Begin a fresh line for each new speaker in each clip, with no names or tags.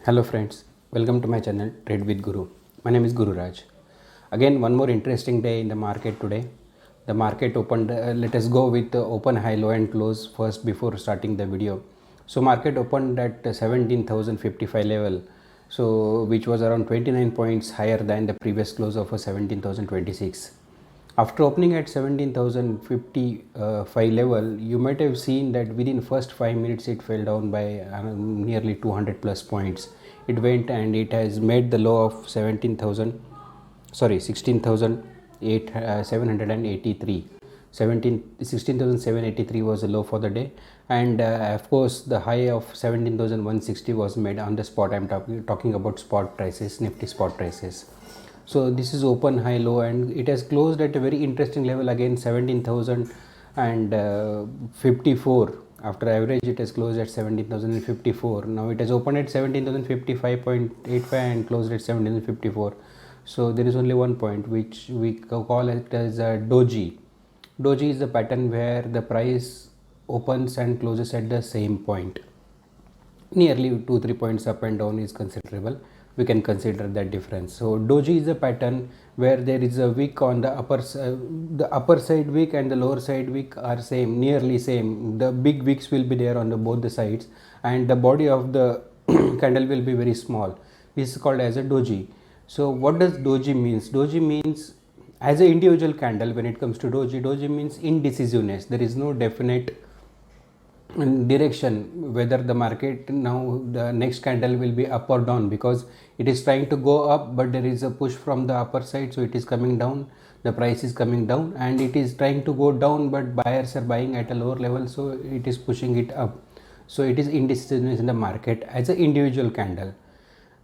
Hello friends, welcome to my channel Trade with Guru. My name is Guru Raj. Again, one more interesting day in the market today. The market opened, let us go with the open, high, low and close first before starting the video. So market opened at 17,055 level, so which was around 29 points higher than the previous close of 17,026. After opening at 17,055 level, you might have seen that within first 5 minutes it fell down by nearly 200 plus points. It went and it has made the low of 16,783. 16,783 was the low for the day, and of course the high of 17,160 was made on the spot. I'm talking about spot prices, Nifty spot prices. So this is open, high, low, and it has closed at a very interesting level again, 17,054. After average it has closed at 17,054. Now it has opened at 17,055.85 and closed at 17,054. So there is only one point which we call it as a doji. Doji is the pattern where the price opens and closes at the same point. Nearly 2-3 points up and down is considerable. We can consider that difference. So doji is a pattern where there is a wick on the upper side wick and the lower side wick are same, nearly same. The big wicks will be there on both the sides, and the body of the candle will be very small. This is called as a doji. So what does doji means? Doji means as an individual candle. When it comes to doji means indecisiveness. There is no definite direction whether the market now the next candle will be up or down, because it is trying to go up but there is a push from the upper side, so it is coming down, the price is coming down, and it is trying to go down but buyers are buying at a lower level, so it is pushing it up. So it is indecisiveness in the market as an individual candle.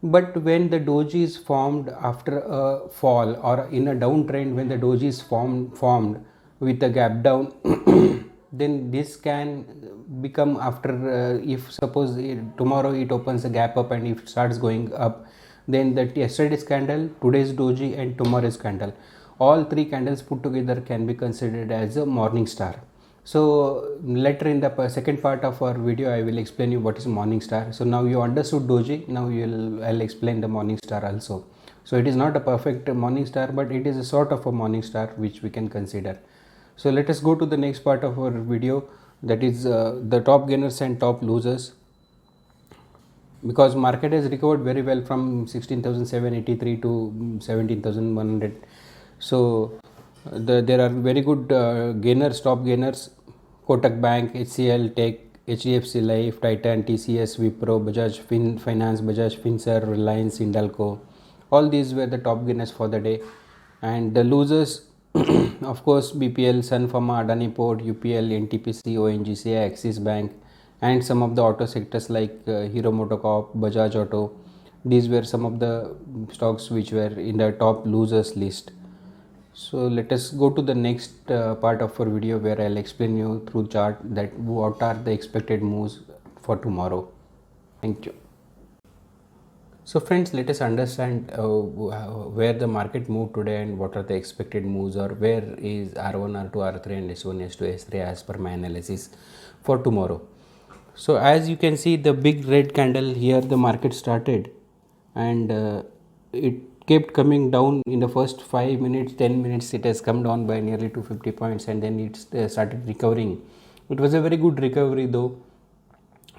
But when the doji is formed after a fall or in a downtrend, when the doji is formed with a gap down then this can become after if suppose tomorrow it opens a gap up and if it starts going up, then that yesterday's candle, today's doji and tomorrow's candle, all three candles put together can be considered as a morning star. So later in the second part of our video I will explain you what is morning star. So now you understood doji, now I'll explain the morning star also. So it is not a perfect morning star, but it is a sort of a morning star which we can consider. So let us go to the next part of our video, that is the top gainers and top losers, because market has recovered very well from 16,783 to 17,100. So there are very good gainers, top gainers: Kotak Bank, HCL Tech, HDFC Life, Titan, TCS, Wipro, Bajaj Finance, Bajaj Finserv, Reliance, Hindalco. All these were the top gainers for the day. And the losers, of course, BPL, Sun Pharma, Adani Port, UPL, NTPC, ONGC, Axis Bank, and some of the auto sectors like Hero MotoCorp, Bajaj Auto. These were some of the stocks which were in the top losers list. So let us go to the next part of our video where I'll explain you through chart that what are the expected moves for tomorrow. Thank you. So friends, let us understand where the market moved today and what are the expected moves, or where is R1, R2, R3 and S1, S2, S3 as per my analysis for tomorrow. So as you can see, the big red candle here, the market started and it kept coming down. In the first 5 minutes, 10 minutes, it has come down by nearly 250 points and then it started recovering. It was a very good recovery though.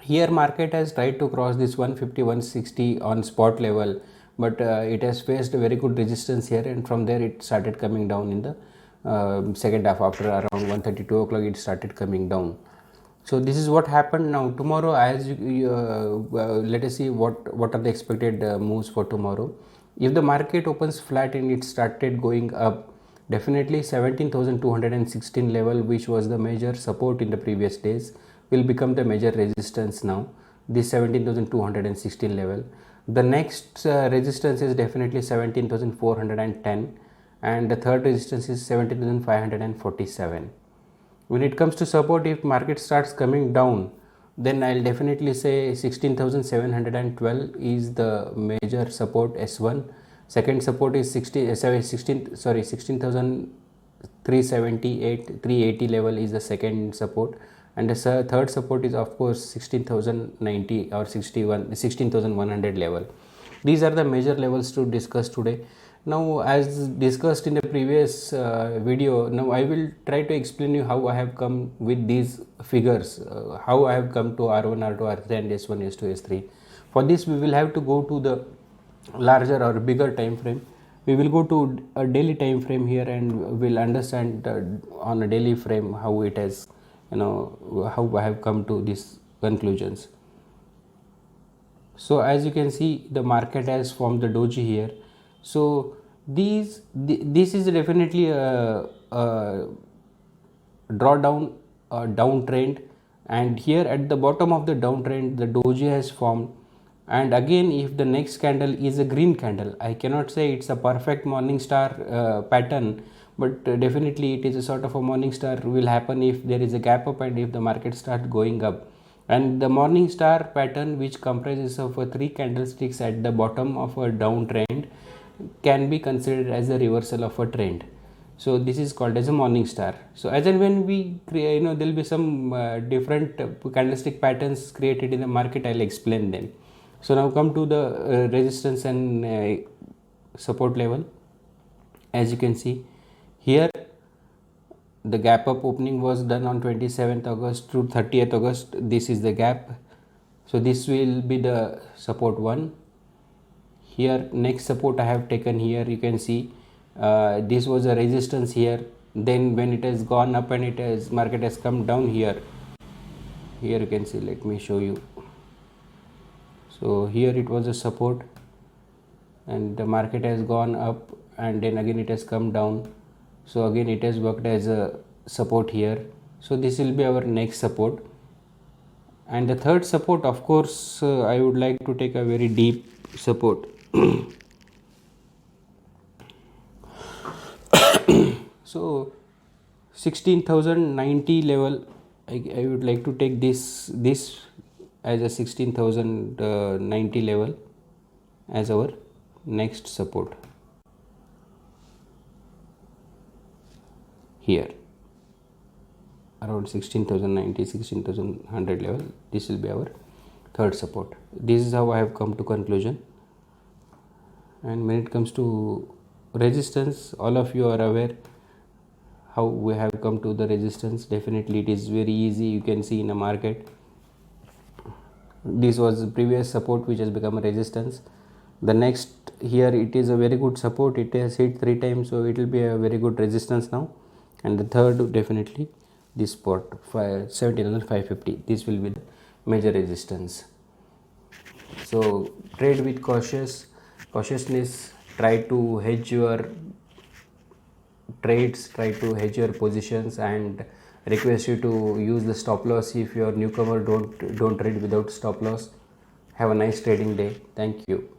Here market has tried to cross this 150 160 on spot level, but it has faced a very good resistance here, and from there it started coming down in the second half. After around 1:32 o'clock it started coming down. So this is what happened. Now tomorrow, as let us see what are the expected moves for tomorrow. If the market opens flat and it started going up, definitely 17,216 level, which was the major support in the previous days, will become the major resistance now. This 17,216 level. The next resistance is definitely 17,410, and the third resistance is 17,547. When it comes to support, if market starts coming down, then I'll definitely say 16,712 is the major support, S1. Second support is 16,000 378 380 level is the second support, and the third support is of course 16,090 or 16,100 level. These are the major levels to discuss today. Now, as discussed in the previous video, now I will try to explain you how I have come with these figures, how I have come to R1, R2, R3 and S1, S2, S3. For this we will have to go to the larger or bigger time frame. We will go to a daily time frame here and we'll understand on a daily frame how it has, how I have come to these conclusions. So as you can see, the market has formed the doji here. So this is definitely a drawdown, downtrend, and here at the bottom of the downtrend the doji has formed. And again, if the next candle is a green candle, I cannot say it's a perfect morning star pattern, but definitely it is a sort of a morning star will happen if there is a gap up and if the market starts going up. And the morning star pattern, which comprises of three candlesticks at the bottom of a downtrend, can be considered as a reversal of a trend. So this is called as a morning star. So as and when we create, there will be some different candlestick patterns created in the market. I'll explain them. So now come to the resistance and support level. As you can see here, the gap up opening was done on 27th August to 30th August. This is the gap. So this will be the support 1. Here next support I have taken here, you can see this was a resistance here. Then when it has gone up and market has come down here you can see, let me show you. So here it was a support and the market has gone up and then again it has come down. So again it has worked as a support here. So this will be our next support. And the third support, of course, I would like to take a very deep support. So 16,090 level, I would like to take this as a 16,090 level as our next support here, around 16,090, 16,100 level. This will be our third support. This is how I have come to conclusion. And when it comes to resistance, all of you are aware how we have come to the resistance. Definitely it is very easy. You can see in a market, this was the previous support which has become a resistance. The next here, it is a very good support. It has hit 3 times, so it will be a very good resistance now. And the third, definitely this spot 17,550, this will be the major resistance. So trade with cautiousness. Try to hedge your trades, try to hedge your positions, and request you to use the stop loss. If you are newcomer, don't trade without stop loss. Have a nice trading day. Thank you.